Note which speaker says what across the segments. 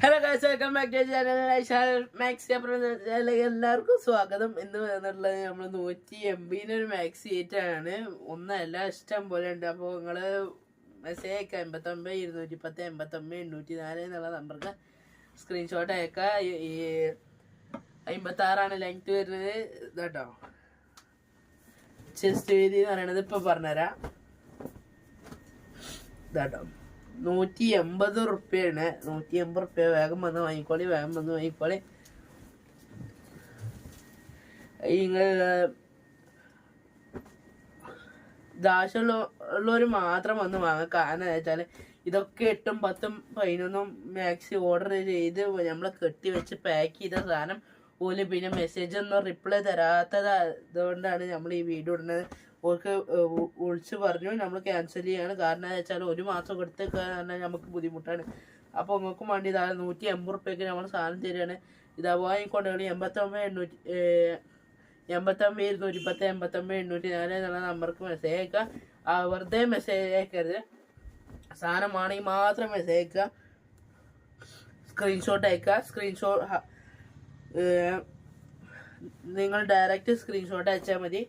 Speaker 1: Hello guys, welcome back to channel Maxi. എല്ലാവർക്കും സ്വാഗതം. ഇന്ന് വന്നിട്ടുള്ളത് നമ്മൾ 180 ഒരു മാക്സി ആയിട്ടാണ്. ഒന്നല്ല, ഇഷ്ടം പോലെ ഉണ്ട്. അപ്പോൾ നിങ്ങള് മെസ്സേജ് അയക്കാം 89 210 89 804 എന്നുള്ള നമ്പർക്ക് സ്ക്രീൻഷോട്ട് അയക്കാം. ഈ 56 ലെങ്ത് വരുന്നത്. ഇതാട്ടോ ചെസ്റ്റ് വീതി എന്ന് പറയണത്. ഇപ്പൊ പറഞ്ഞുതരാം. ഇതാട്ടോ 180 റുപ്യാണ്. 180 റുപ്യ. വേഗം വന്ന് വാങ്ങിക്കോളി, വേഗം വന്ന് വാങ്ങിക്കോളി. നിങ്ങൾ ദാശമുള്ളവർ മാത്രം വന്ന് വാങ്ങാം. കാരണം എന്താ വെച്ചാൽ ഇതൊക്കെ 8ഉം 10ഉം 11ഉം മാക്സി ഓർഡർ ചെയ്ത് നമ്മൾ കെട്ടി വെച്ച് പാക്ക് ചെയ്ത സാധനം പോലും പിന്നെ മെസ്സേജ് ഒന്നും റിപ്ലൈ തരാത്തത്. അതുകൊണ്ടാണ് നമ്മൾ ഈ വീഡിയോ ഇടുന്നത്. ഓർക്ക് വിളിച്ച് പറഞ്ഞു നമ്മൾ ക്യാൻസൽ ചെയ്യാണ്. കാരണം എന്താ വെച്ചാൽ 1 മാസം കൊടുത്ത് കാരണം നമുക്ക് ബുദ്ധിമുട്ടാണ്. അപ്പോൾ നിങ്ങൾക്കും വേണ്ടി ഇതാ 180 റുപ്യക്ക് നമ്മൾ സാധനം തരികയാണ്. ഇതാ വാങ്ങിക്കൊണ്ടുകളി 89 210 89 804 എന്നുള്ള നമ്പർക്ക് മെസ്സേജ് അയക്കുക. വെറുതെ മെസ്സേജ് അയക്കരുത്. സാധനമാണെങ്കിൽ മാത്രം മെസ്സേജ് അയക്കുക. സ്ക്രീൻഷോട്ട് അയക്കുക. നിങ്ങൾ ഡയറക്റ്റ് സ്ക്രീൻഷോട്ട് അയച്ചാൽ മതി.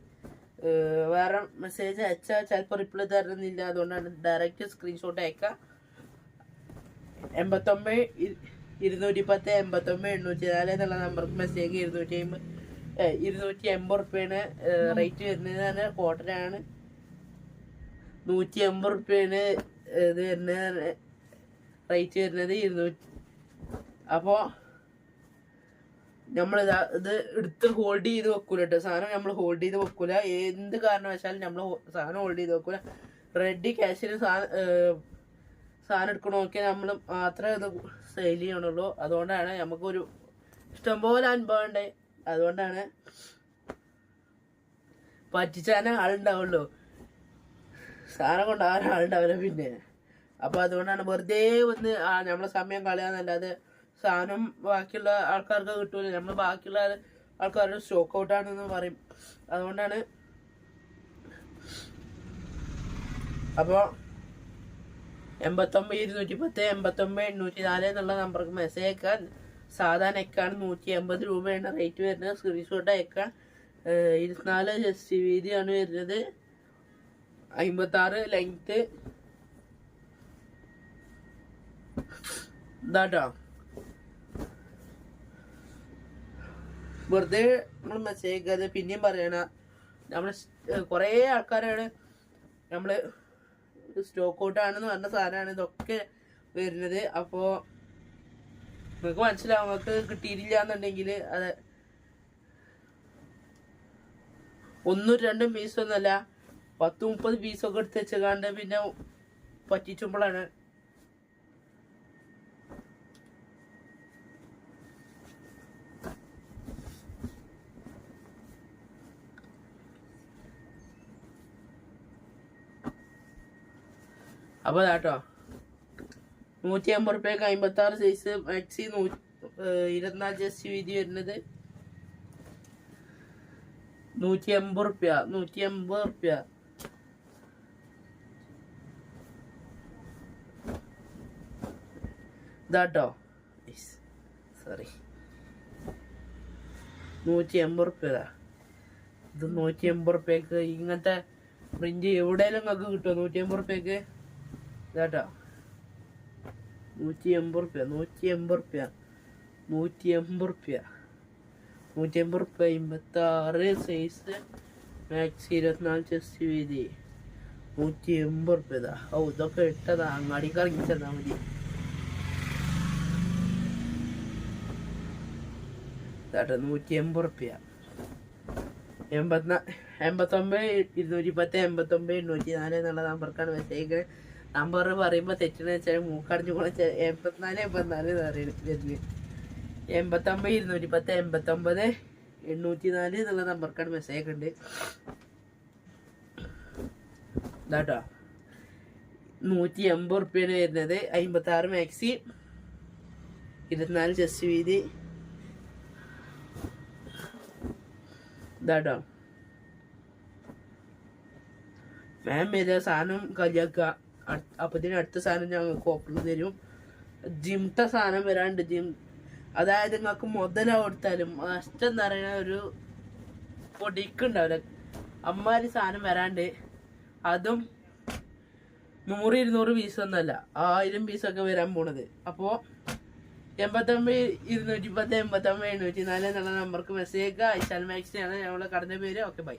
Speaker 1: വേറെ മെസ്സേജ് അയച്ചാൽ ചിലപ്പോൾ റിപ്ലൈ തരുന്നില്ല. അതുകൊണ്ടാണ് ഡയറക്റ്റ് സ്ക്രീൻഷോട്ട് അയക്കുക. 89 210 89 804 എന്നുള്ള നമ്പർക്ക് മെസ്സേജ് 280 റുപ്യാണ് റേറ്റ് വരുന്നത്. കോട്ടനാണ്. 180 റുപ്യാണ് ഇത് വരുന്നത്. റേറ്റ് വരുന്നത് 200. അപ്പോൾ നമ്മൾ ഇത് എടുത്ത് ഹോൾഡ് ചെയ്ത് വെക്കൂല കേട്ടോ. സാധനം നമ്മൾ ഹോൾഡ് ചെയ്ത് വെക്കൂല. എന്ത് കാരണവശാലും നമ്മൾ സാധനം ഹോൾഡ് ചെയ്ത് വെക്കൂല. റെഡി ക്യാഷിന് സാധനം എടുക്കണ നോക്കിയാൽ നമ്മൾ മാത്രമേ ഇത് സെയിൽ ചെയ്യണുള്ളൂ. അതുകൊണ്ടാണ് നമുക്കൊരു ഇഷ്ടംപോലെ അനുഭവം ഉണ്ട്. അതുകൊണ്ടാണ് പറ്റിച്ചാനേ ആളുണ്ടാവുള്ളൂ, സാധനം കൊണ്ടാകാൻ ആളുണ്ടാവില്ല പിന്നെ. അപ്പോൾ അതുകൊണ്ടാണ് വെറുതെ ഒന്ന് നമ്മളെ സമയം കളയാന്നല്ലാതെ സാധനം ബാക്കിയുള്ള ആൾക്കാർക്ക് കിട്ടൂല. നമ്മൾ ബാക്കിയുള്ള ആൾക്കാരുടെ സ്റ്റോക്ക് ഔട്ടാണെന്ന് പറയും. അതുകൊണ്ടാണ്. അപ്പോൾ 89 210 89 804 എന്നുള്ള നമ്പർക്ക് മെസ്സേജ് അയക്കാൻ. സാധാരണ അയക്കാണ് 180 രൂപയാണ് റേറ്റ് വരുന്നത്. സ്ക്രീൻഷോട്ട് അയക്കാം. 24 ചെസ്റ്റ് വീതിയാണ് വരുന്നത്. 56 ലെങ്ത്ത്. ഇതാട്ടോ വെറുതെ നമ്മൾ മെസ്സേജ് അയക്കാതെ. പിന്നെയും പറയണ നമ്മൾ കുറേ ആൾക്കാരാണ് നമ്മൾ സ്റ്റോക്ക് ഔട്ടാണെന്ന് പറഞ്ഞ സാധനമാണ് ഇതൊക്കെ വരുന്നത്. അപ്പോൾ നിങ്ങൾക്ക് മനസ്സിലാവും. നിങ്ങൾക്ക് കിട്ടിയിട്ടില്ല എന്നുണ്ടെങ്കിൽ അത് 1 2 പീസൊന്നുമല്ല, 10 30 പീസൊക്കെ എടുത്ത് വെച്ചക്കാണ്ട് പിന്നെ പറ്റിച്ചുമ്പോഴാണ്. അപ്പോൾ കേട്ടോ 180 റുപ്യക്ക് 56 സൈസ് മാക്സി 24 ചെസ്റ്റ് വീതി വരുന്നത് 180 റുപ്യ. 180 റുപ്യ. ഇതാട്ടോ സോറി 180 റുപ്യ. ഇത് 180 റുപ്യക്ക് ഇങ്ങനത്തെ പ്രിന്റ് എവിടെയെങ്കിലും നിങ്ങൾക്ക് കിട്ടുമോ 180 റുപ്യക്ക്? ഇതാട്ടോ 180 റുപ്യ. 180 റുപ്യ. 180 റുപ്യ. 180 റുപ്യ. 56 സൈസ് മാക്സി 24 ചെസ്റ്റ് വീതി 180 റുപ്യ. ഇതൊക്കെ ഇട്ടതാ. അങ്ങാടിക്ക് ഇറങ്ങി ചെന്നാൽ മതി. ഇതാട്ടോ 180 റുപ്യ. 89 210 89 804 എന്നുള്ള നമ്പർക്കാണ് മെസ്സേജ്. നമ്പർ പറയുമ്പോൾ തെറ്റെന്ന് വെച്ചാൽ മൂക്കടഞ്ഞു കൂടെ 84 വരുന്നത്. 89 210 89 804 എന്നുള്ള നമ്പർക്കാണ് മെസ്സേജ് ഉണ്ട്. ഇതാട്ടോ 180 റുപ്യാണ് വരുന്നത്. 56 മാക്സി 24 ചെസ്റ്റ് വീതി. ഇതാട്ടോ മാം വരിക സാധനം കളിയാക്കുക. അപ്പത്തിന് അടുത്ത സാധനം ഞങ്ങൾക്ക് ഓഫറിൽ തരും. ജിംത്തെ സാധനം വരാണ്ട് അതായത് നിങ്ങൾക്ക് മുതലാവ് കൊടുത്താലും നഷ്ടം എന്ന് പറയുന്ന ഒരു പൊടിക്കുണ്ടാവില്ല അമ്മാതിരി സാധനം വരാണ്ട്. അതും 100-200 പീസൊന്നുമല്ല, 1000 പീസൊക്കെ വരാൻ പോണത്. അപ്പോൾ 89-210-89-704 എന്നുള്ള നമ്പർക്ക് മെസ്സേജ് അയച്ചാൽ മാക്സിനാണ് ഞങ്ങളുടെ കടന്ന പേര്. Okay bye.